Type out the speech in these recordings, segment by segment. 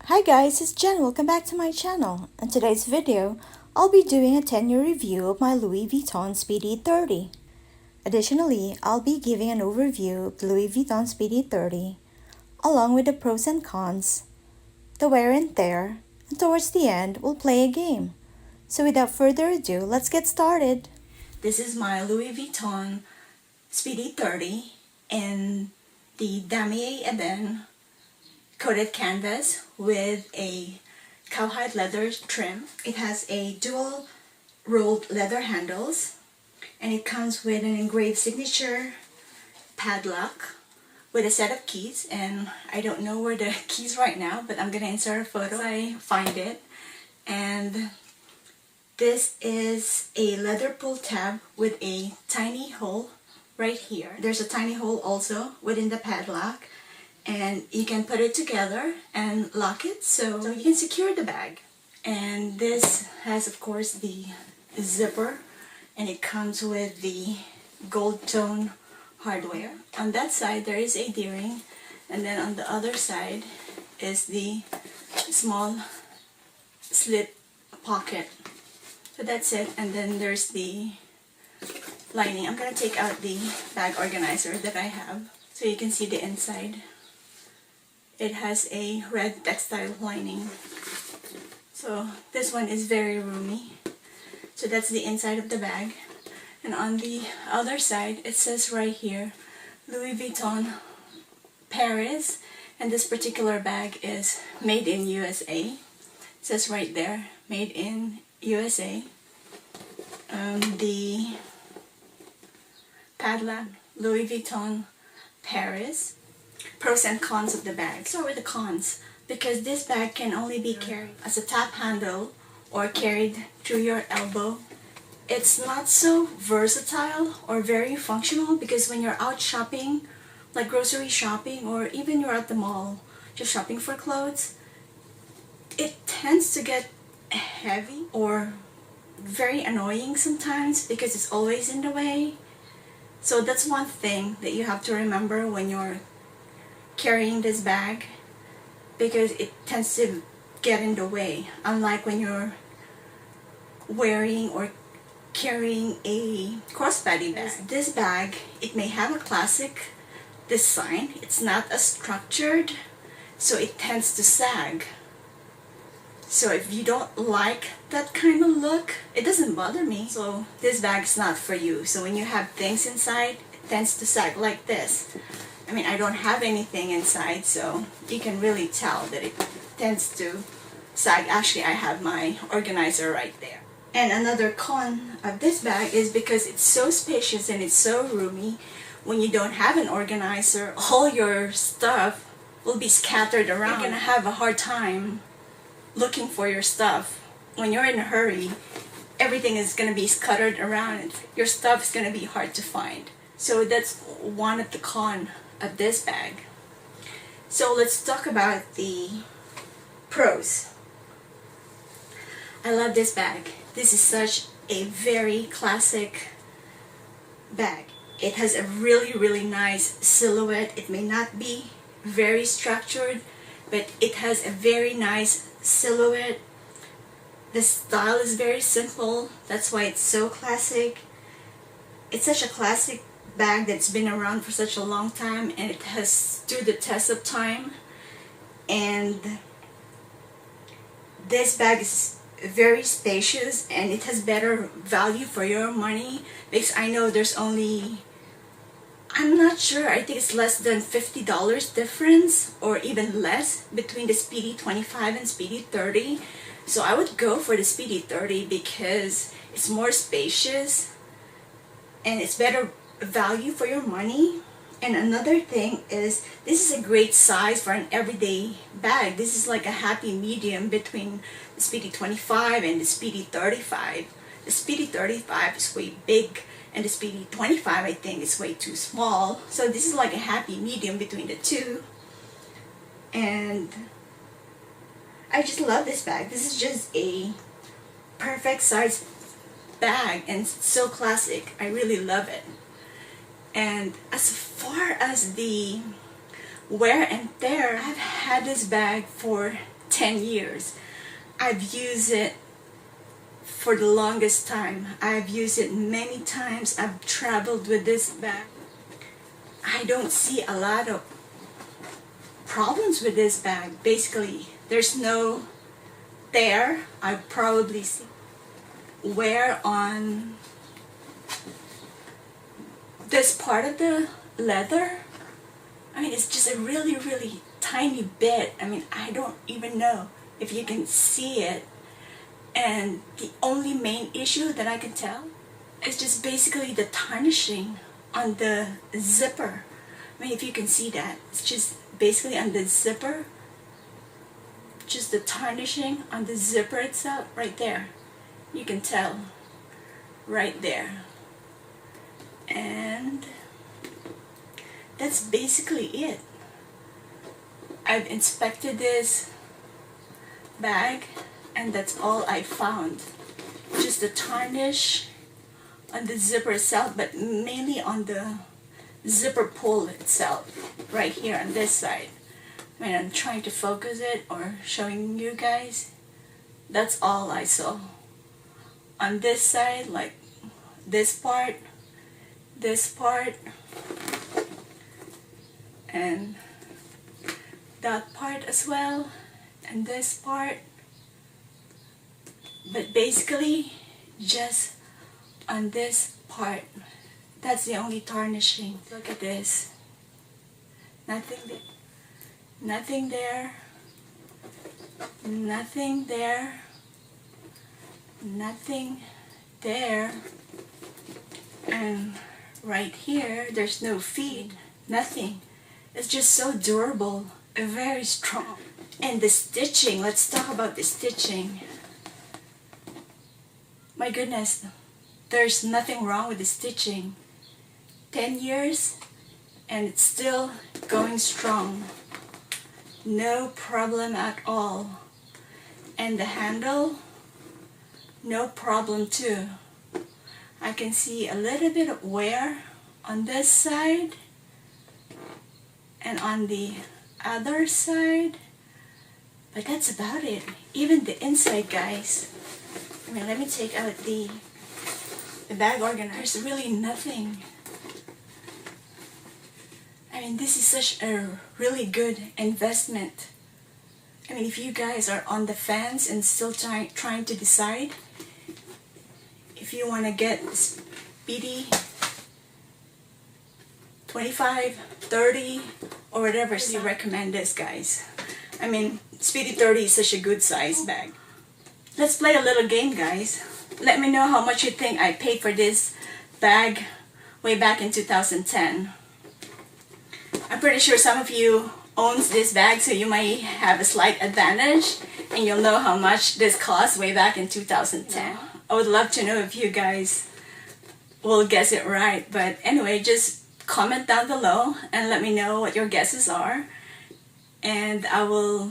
Hi guys, it's Jen. Welcome back to my channel. In today's video, I'll be doing a 10-year review of my Louis Vuitton Speedy 30. Additionally, I'll be giving an overview of the Louis Vuitton Speedy 30, along with the pros and cons, the wear and tear, and towards the end, we'll play a game. So without further ado, let's get started. This is my Louis Vuitton Speedy 30 in the Damier Ebene coated canvas with a cowhide leather trim. It has a dual rolled leather handles, and it comes with an engraved signature padlock with a set of keys, and I don't know where the keys right now, but I'm gonna insert a photo as I find it. And this is a leather pull tab with a tiny hole right here. There's a tiny hole also within the padlock, and you can put it together and lock it so you can secure the bag. And this has, of course, the zipper, and it comes with the gold tone hardware. On that side there is a D-ring, and then on the other side is the small slit pocket. So that's it, and then there's the lining. I'm gonna take out the bag organizer that I have so you can see the inside. It has a red textile lining. So this one is very roomy. So that's the inside of the bag. And on the other side, it says right here, Louis Vuitton Paris. And this particular bag is made in USA. It says right there, made in USA. The padlock, Louis Vuitton Paris. Pros and cons of the bag. So with the cons, because this bag can only be carried as a top handle or carried through your elbow. It's not so versatile or very functional, because when you're out shopping, like grocery shopping, or even you're at the mall just shopping for clothes, it tends to get heavy or very annoying sometimes because it's always in the way. So that's one thing that you have to remember when you're carrying this bag, because it tends to get in the way, unlike when you're wearing or carrying a crossbody bag. This bag, it may have a classic design, it's not as structured, so it tends to sag. So if you don't like that kind of look, it doesn't bother me. So this bag is not for you. So when you have things inside, it tends to sag like this. I mean, I don't have anything inside, so you can really tell that it tends to sag. Actually, I have my organizer right there. And another con of this bag is because it's so spacious and it's so roomy, when you don't have an organizer, all your stuff will be scattered around. You're gonna have a hard time looking for your stuff. When you're in a hurry, everything is gonna be scattered around, and your stuff is gonna be hard to find. So that's one of the cons of this bag. So let's talk about the pros. I love this bag. This is such a very classic bag. It has a really nice silhouette. It may not be very structured, but it has a very nice silhouette. The style is very simple. That's why it's so classic. It's such a classic bag that's been around for such a long time, and it has stood the test of time. And this bag is very spacious, and it has better value for your money, because I know there's only, I'm not sure, I think it's less than $50 difference or even less between the Speedy 25 and Speedy 30. So I would go for the Speedy 30 because it's more spacious and it's better value for your money. And another thing is, this is a great size for an everyday bag. This is like a happy medium between the Speedy 25 and the Speedy 35. The Speedy 35 is way big, and the Speedy 25, I think, is way too small. So this is like a happy medium between the two. And I just love this bag. This is just a perfect size bag, and it's so classic. I really love it. And as far as the wear and tear, I've had this bag for 10 years. I've used it for the longest time. I've used it many times. I've traveled with this bag. I don't see a lot of problems with this bag. Basically, there's no tear. I probably see wear on this part of the leather. I mean, it's just a really tiny bit. I mean, I don't even know if you can see it. And the only main issue that I can tell is just basically the tarnishing on the zipper. I mean, if you can see that, it's just basically on the zipper, just the tarnishing on the zipper itself, right there. You can tell right there. And that's basically it. I've inspected this bag and that's all I found. Just the tarnish on the zipper itself, but mainly on the zipper pull itself, right here on this side. I mean, I'm trying to focus it or showing you guys. That's all I saw. On this side, like this part, and that part as well, and this part. But basically, just on this part, that's the only tarnishing. Look at this. Nothing there. Nothing there. Nothing there. Nothing there. And right here, there's no feed. Nothing. It's just so durable. Very strong. And the stitching. Let's talk about the stitching. My goodness, there's nothing wrong with the stitching. 10 years and it's still going strong. No problem at all. And the handle, no problem too. I can see a little bit of wear on this side and on the other side, but that's about it. Even the inside, guys. I mean, let me take out the bag organizer. There's really nothing. I mean, this is such a really good investment. I mean, if you guys are on the fence and still trying to decide if you want to get Speedy 25, 30, or whatever, you recommend this, guys. I mean, Speedy 30 is such a good size bag. Let's play a little game, guys. Let me know how much you think I paid for this bag way back in 2010. I'm pretty sure some of you owns this bag, so you might have a slight advantage and you'll know how much this cost way back in 2010. I would love to know if you guys will guess it right. But anyway, just comment down below and let me know what your guesses are. And I will,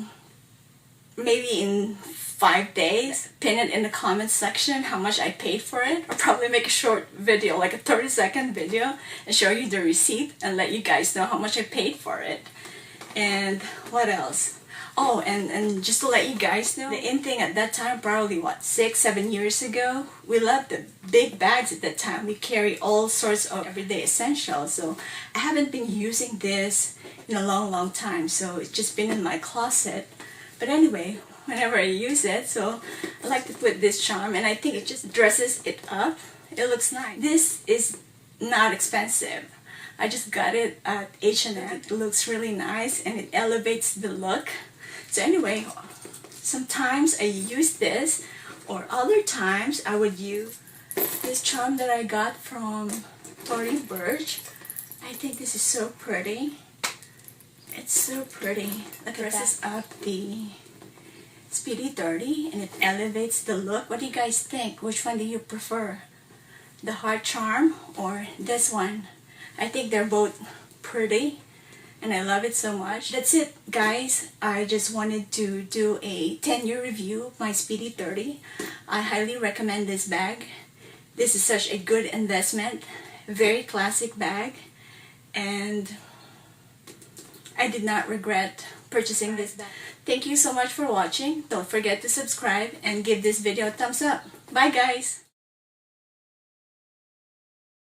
maybe in 5 days, pin it in the comments section how much I paid for it. I'll probably make a short video, like a 30-second video, and show you the receipt and let you guys know how much I paid for it. And what else? Oh, and just to let you guys know, the in thing at that time, probably what, 6-7 years ago, we loved the big bags at that time. We carry all sorts of everyday essentials. So I haven't been using this in a long time, so it's just been in my closet. But anyway, whenever I use it, so I like to put this charm, and I think it just dresses it up. It looks nice. This is not expensive. I just got it at H&M. It looks really nice and it elevates the look. So anyway, sometimes I use this, or other times I would use this charm that I got from Tory Burch. I think this is so pretty. It's so pretty. It dresses up the Speedy 30 and it elevates the look. What do you guys think? Which one do you prefer? The heart charm or this one? I think they're both pretty and I love it so much. That's it, guys. I just wanted to do a 10-year review of my Speedy 30. I highly recommend this bag. This is such a good investment. Very classic bag, and I did not regret purchasing this bag. Thank you so much for watching. Don't forget to subscribe and give this video a thumbs up. Bye guys!